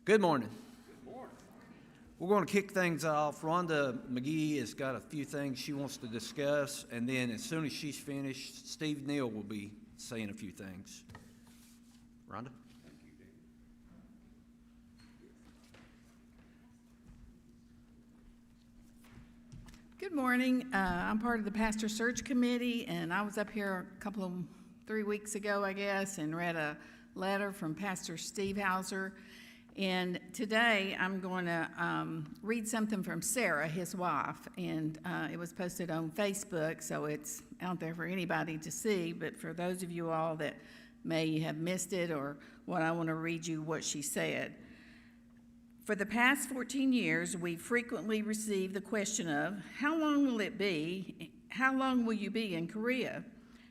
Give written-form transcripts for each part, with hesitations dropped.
Good morning. We're going to kick things off. Rhonda McGee has got a few things she wants to discuss, and then as soon as she's finished, Steve Neal will be saying a few things. Rhonda? Good morning. I'm part of the Pastor Search Committee, and I was up here 3 weeks ago, I guess, and read a letter from Pastor Steve Hauser. And today I'm going to read something from Sarah, his wife, and it was posted on Facebook, so it's out there for anybody to see. But for those of you all that may have missed it or what, I want to read you what she said. For the past 14 years, we frequently receive the question of, how long will it be? How long will you be in Korea?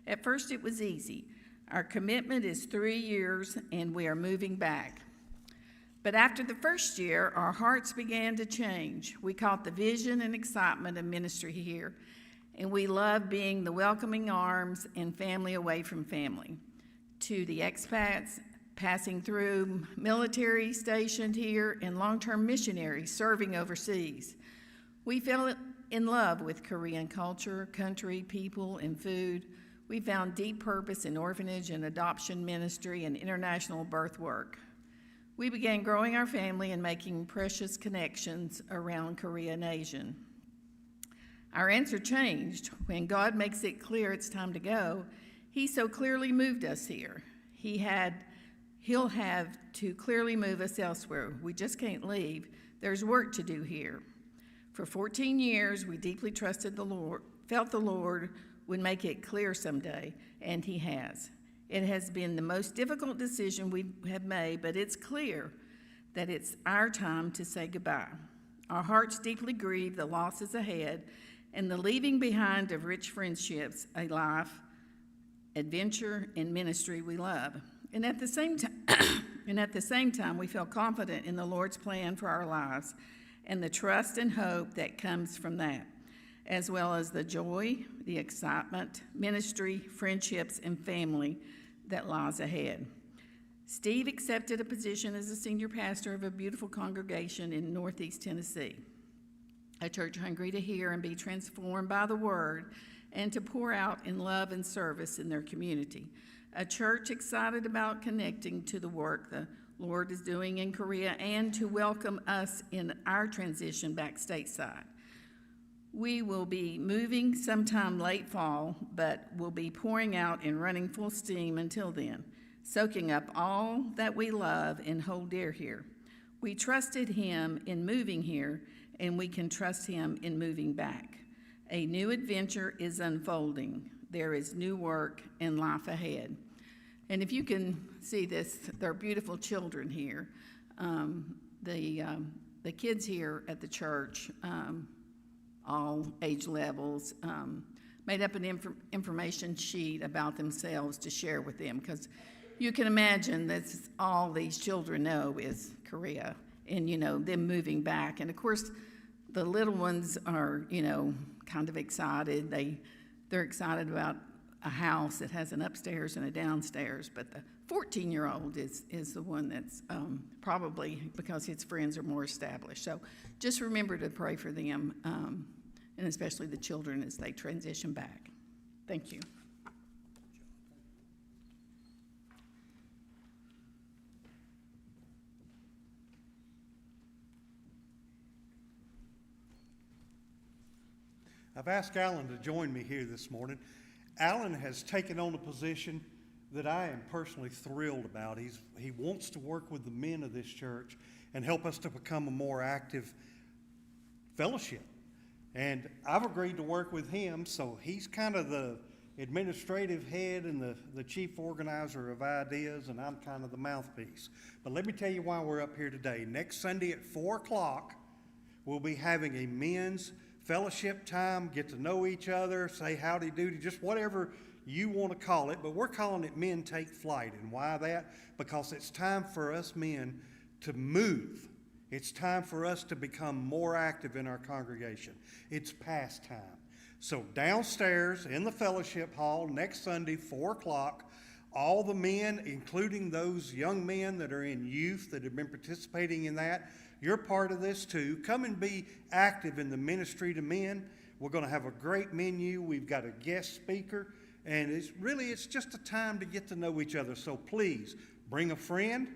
At first, it was easy. Our commitment is 3 years, and we are moving back. But after the first year, our hearts began to change. We caught the vision and excitement of ministry here, and we love being the welcoming arms and family away from family. To the expats passing through, military stationed here, and long-term missionaries serving overseas. We fell in love with Korean culture, country, people, and food. We found deep purpose in orphanage and adoption ministry and international birth work. We began growing our family and making precious connections around Korea and Asia. Our answer changed when God makes it clear it's time to go. He so clearly moved us here. He'll have to clearly move us elsewhere. We just can't leave. There's work to do here. For 14 years, we deeply trusted the Lord, felt the Lord would make it clear someday, and He has. It has been the most difficult decision we have made, but it's clear that it's our time to say goodbye. Our hearts deeply grieve the losses ahead and the leaving behind of rich friendships, a life, adventure, and ministry we love. And at the same time, we feel confident in the Lord's plan for our lives and the trust and hope that comes from that, as well as the joy, the excitement, ministry, friendships, and family that lies ahead. Steve accepted a position as a senior pastor of a beautiful congregation in Northeast Tennessee, a church hungry to hear and be transformed by the Word and to pour out in love and service in their community. A church excited about connecting to the work the Lord is doing in Korea and to welcome us in our transition back stateside. We will be moving sometime late fall, but we'll be pouring out and running full steam until then, soaking up all that we love and hold dear here. We trusted Him in moving here, and we can trust Him in moving back. A new adventure is unfolding. There is new work and life ahead. And if you can see this, there are beautiful children here. The kids here at the church, all age levels, made up an information sheet about themselves to share with them, because you can imagine that's all these children know is Korea and, them moving back. And of course, the little ones are, kind of excited. They're excited about a house that has an upstairs and a downstairs, but the 14-year-old is the one that's probably because his friends are more established. So just remember to pray for them, and especially the children as they transition back. Thank you. I've asked Alan to join me here this morning. Alan has taken on a position that I am personally thrilled about. He wants to work with the men of this church and help us to become a more active fellowship. And I've agreed to work with him, so he's kind of the administrative head and the chief organizer of ideas, and I'm kind of the mouthpiece. But let me tell you why we're up here today. Next Sunday at 4 o'clock, we'll be having a men's fellowship time, get to know each other, say howdy doody, just whatever you want to call it, but we're calling it Men Take Flight. And why that? Because it's time for us men to move. It's time for us to become more active in our congregation. It's past time. So downstairs in the fellowship hall next Sunday, 4 o'clock, all the men, including those young men that are in youth that have been participating in that. You're part of this too. Come and be active in the ministry to men. We're going to have a great menu. We've got a guest speaker, and it's just a time to get to know each other. So please bring a friend.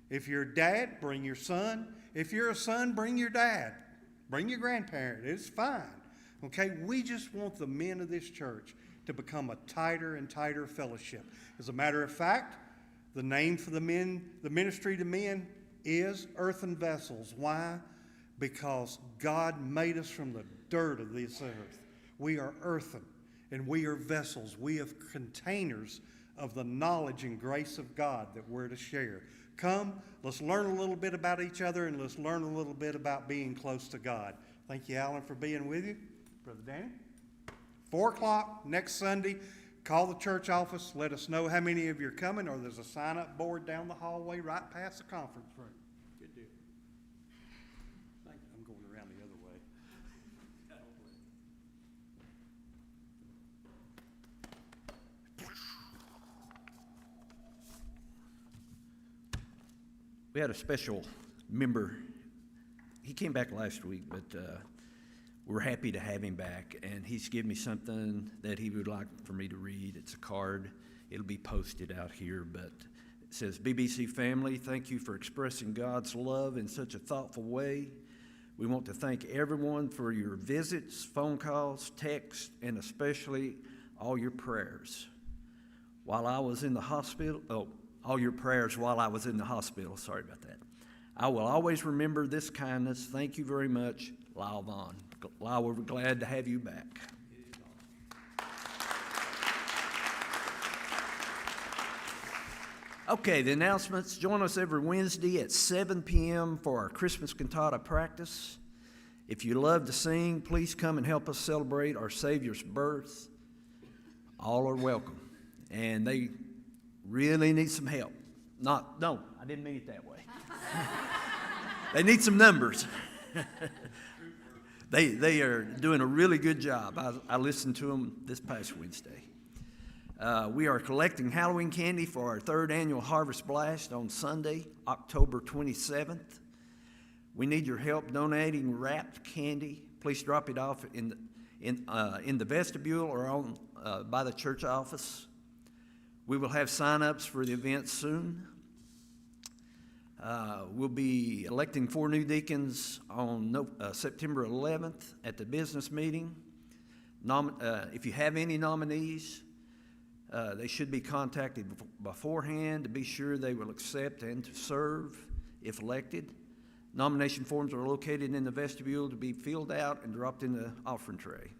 If you're a dad, bring your son. If you're a son, bring your dad. Bring your grandparent. It's fine. Okay? We just want the men of this church to become a tighter and tighter fellowship. As a matter of fact, the name for the ministry to men is earthen vessels. Why? Because God made us from the dirt of this earth. We are earthen, and we are vessels. We are containers of the knowledge and grace of God that we're to share. Come, let's learn a little bit about each other, and let's learn a little bit about being close to God. Thank you, Alan, for being with you. Brother Danny? 4 o'clock next Sunday. Call the church office. Let us know how many of you are coming, or there's a sign-up board down the hallway right past the conference room. Good deal. Thank you. I'm going around the other way. We had a special member. He came back last week, but we're happy to have him back, and he's given me something that he would like for me to read. It's a card. It'll be posted out here, but it says, BBC family, thank you for expressing God's love in such a thoughtful way. We want to thank everyone for your visits, phone calls, texts, and especially all your prayers. While I was in the hospital, all your prayers while I was in the hospital. Sorry about that. I will always remember this kindness. Thank you very much, Lyle Vaughn. Lyle, we're glad to have you back. Okay, the announcements. Join us every Wednesday at 7 p.m. for our Christmas cantata practice. If you love to sing, please come and help us celebrate our Savior's birth. All are welcome. And they really need some help. No, I didn't mean it that way. They need some numbers. They are doing a really good job. I listened to them this past Wednesday. We are collecting Halloween candy for our 3rd annual Harvest Blast on Sunday, October 27th. We need your help donating wrapped candy. Please drop it off in the vestibule or on by the church office. We will have sign-ups for the event soon. We'll be electing 4 new deacons on September 11th at the business meeting. If you have any nominees, they should be contacted beforehand to be sure they will accept and to serve if elected. Nomination forms are located in the vestibule to be filled out and dropped in the offering tray.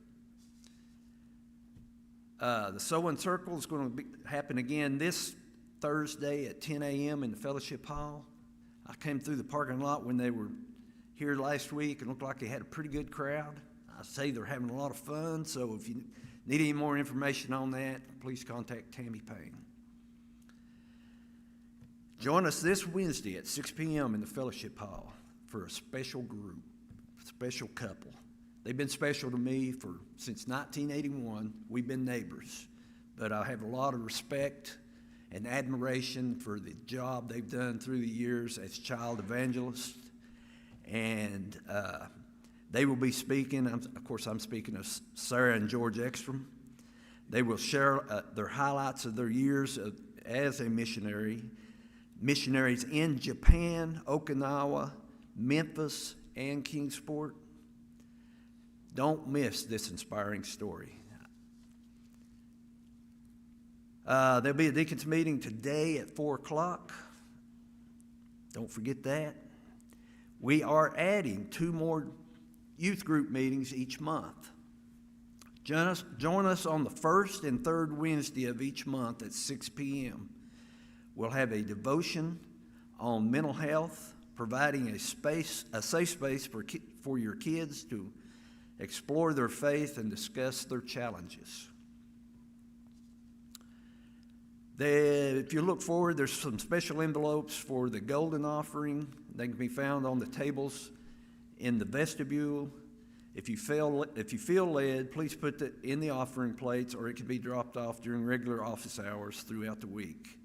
The Sewing Circle is going to happen again this Thursday at 10 a.m. in the Fellowship Hall. I came through the parking lot when they were here last week and looked like they had a pretty good crowd. I say they're having a lot of fun, so if you need any more information on that, please contact Tammy Payne. Join us this Wednesday at 6 p.m. in the Fellowship Hall for a special group, special couple. They've been special to me since 1981. We've been neighbors, but I have a lot of respect and admiration for the job they've done through the years as child evangelists. And they will be speaking. Of course, I'm speaking of Sarah and George Ekstrom. They will share their highlights of their years as a missionaries in Japan, Okinawa, Memphis, and Kingsport. Don't miss this inspiring story. There'll be a deacons meeting today at 4 o'clock. Don't forget that. We are adding 2 more youth group meetings each month. Join us on the 1st and 3rd Wednesday of each month at 6 p.m. We'll have a devotion on mental health, providing a safe space for your kids to explore their faith and discuss their challenges. If you look forward, there's some special envelopes for the golden offering. They can be found on the tables in the vestibule. If you feel led, please put it in the offering plates, or it can be dropped off during regular office hours throughout the week.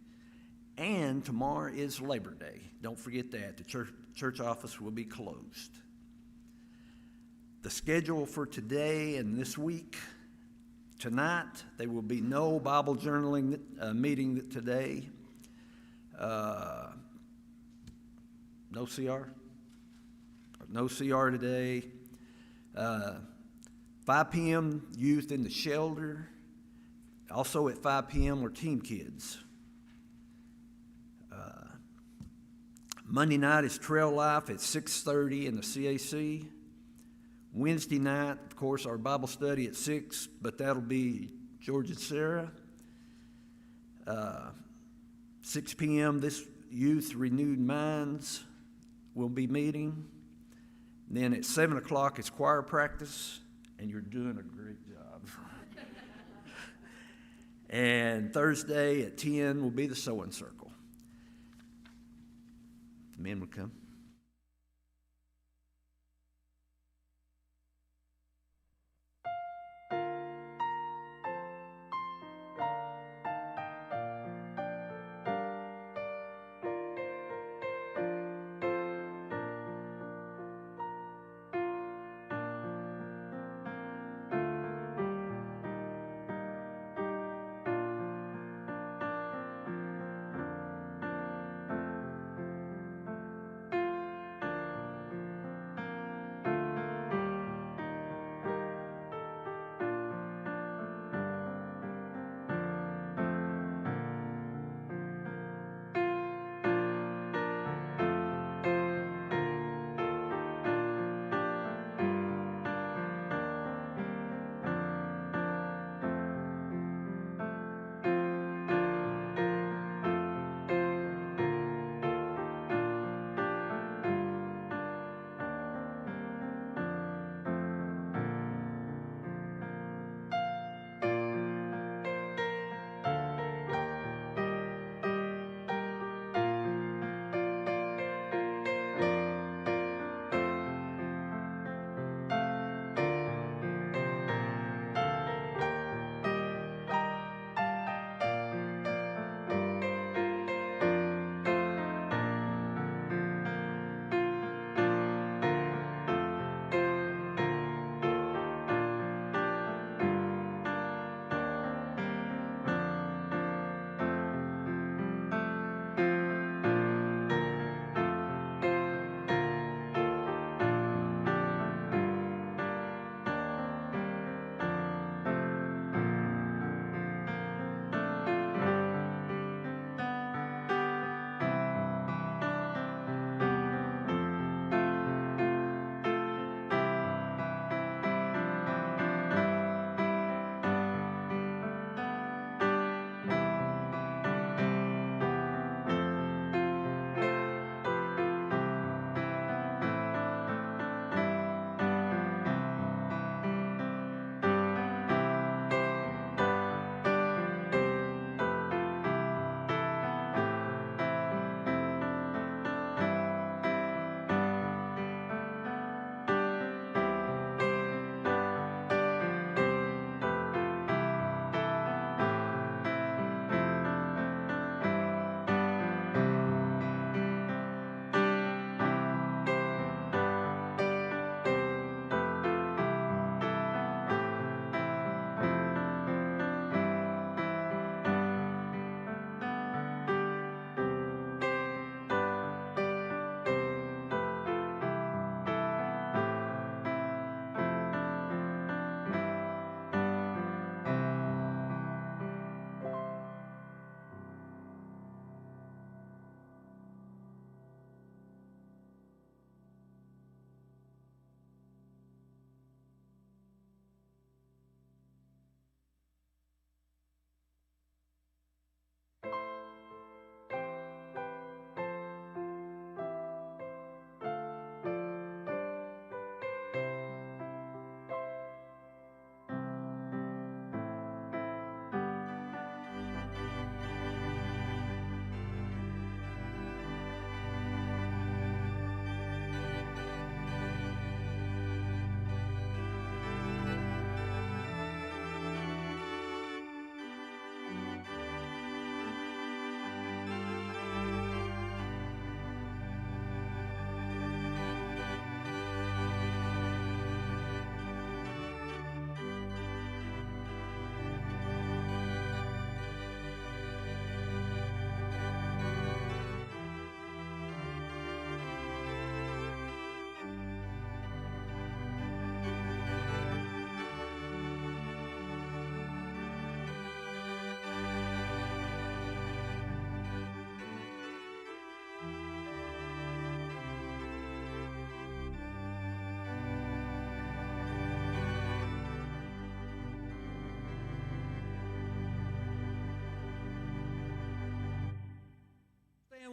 And tomorrow is Labor Day. Don't forget that. The church office will be closed. The schedule for today and this week: tonight, there will be no Bible journaling meeting today. No CR? No CR today. 5 p.m. youth in the shelter. Also at 5 p.m. are Team Kids. Monday night is Trail Life at 6:30 in the CAC. Wednesday night, of course, our Bible study at 6, but that'll be George and Sarah. 6 p.m. this Youth Renewed Minds will be meeting. Then at 7 o'clock is choir practice, and you're doing a great job. And Thursday at 10 will be the sewing circle. The men will come.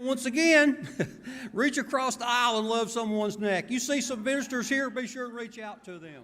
Once again, reach across the aisle and love someone's neck. You see some ministers here, be sure to reach out to them.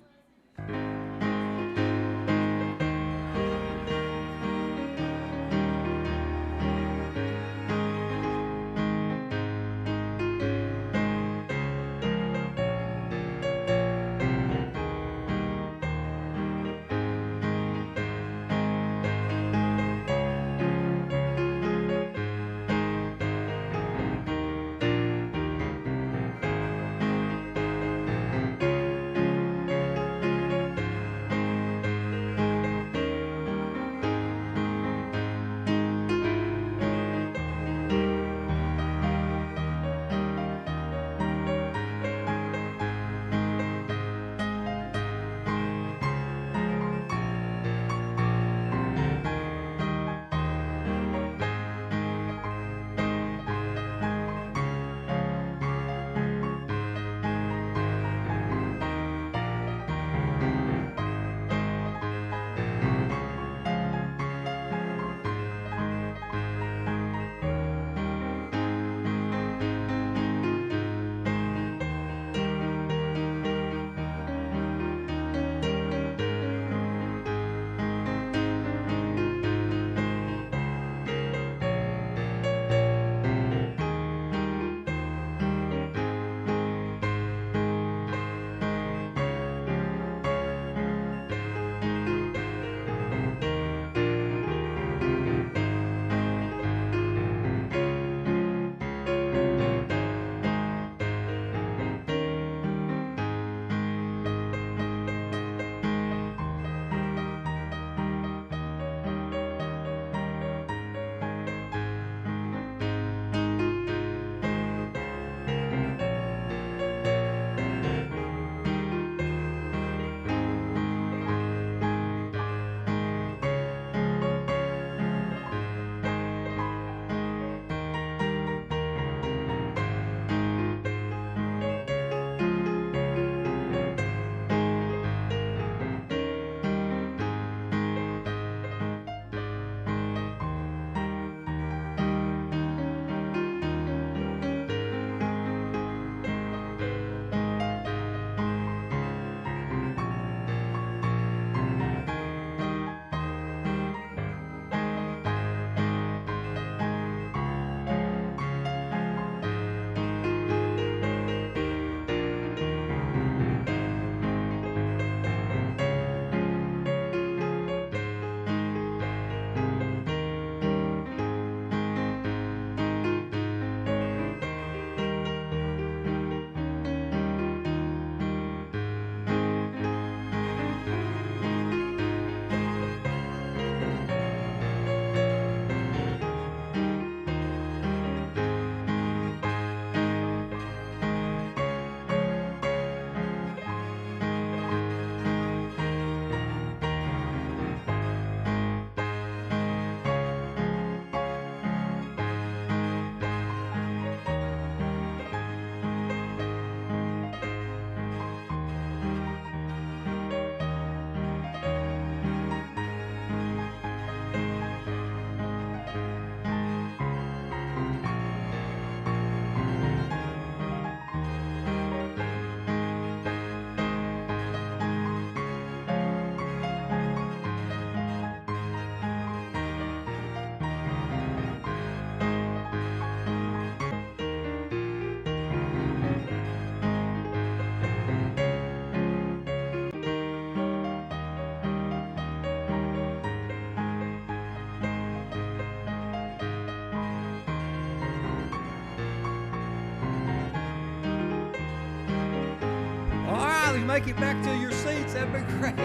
Make it back to your seats. That'd be great.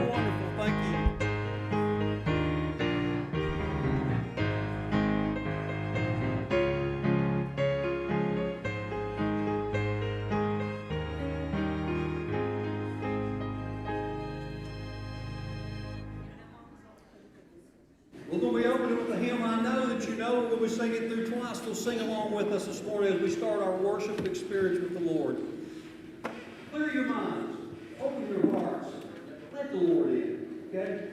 Wonderful. Thank you. We're going to be opening with a hymn I know that you know. We're going to be singing through twice. So sing along with us this morning as we start our worship experience with the Lord. Clear your minds. Open your hearts. Let the Lord in. Okay?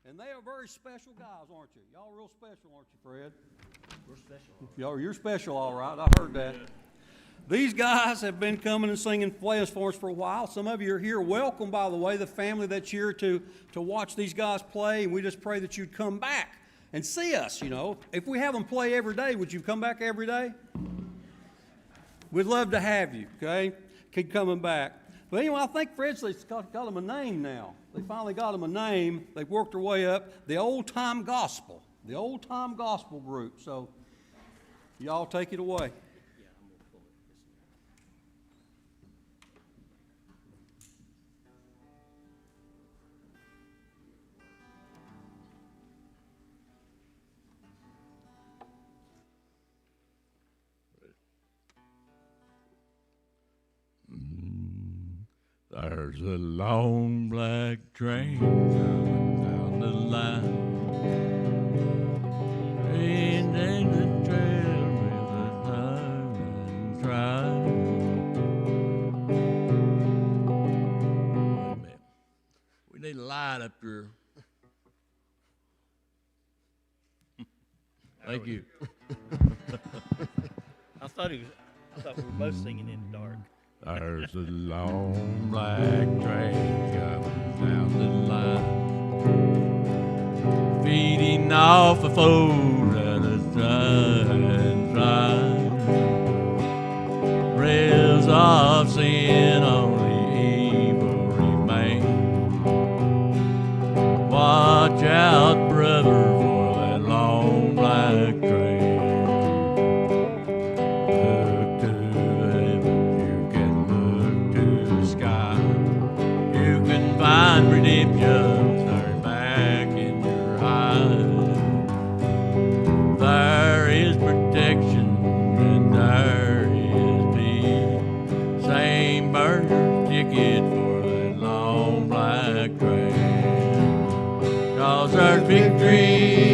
And they are very special guys, aren't you? Y'all real special, aren't you, Fred? We're special. You're special, all right. I heard that. These guys have been coming and singing players for us for a while. Some of you are here. Welcome, by the way, the family that's here to watch these guys play. And we just pray that you'd come back and see us, you know. If we have them play every day, would you come back every day? We'd love to have you, okay? Keep coming back. But anyway, I think Fred's got them a name now. They finally got them a name. They've worked their way up. The Old Time Gospel. The Old Time Gospel group. So, y'all take it away. There's a long black train coming down the line, and the trail with a time and try. Wait a minute. We need a light up here. Thank you. I thought we were both singing in the dark. There's a long black train coming down the line, feeding off a foe at a time. Rails of sin, only evil remain. Watch out, brother, for that long black train. Find redemption, turn back in your eyes. There is protection and there is peace. Same burger ticket for that long black train. 'Cause there's victory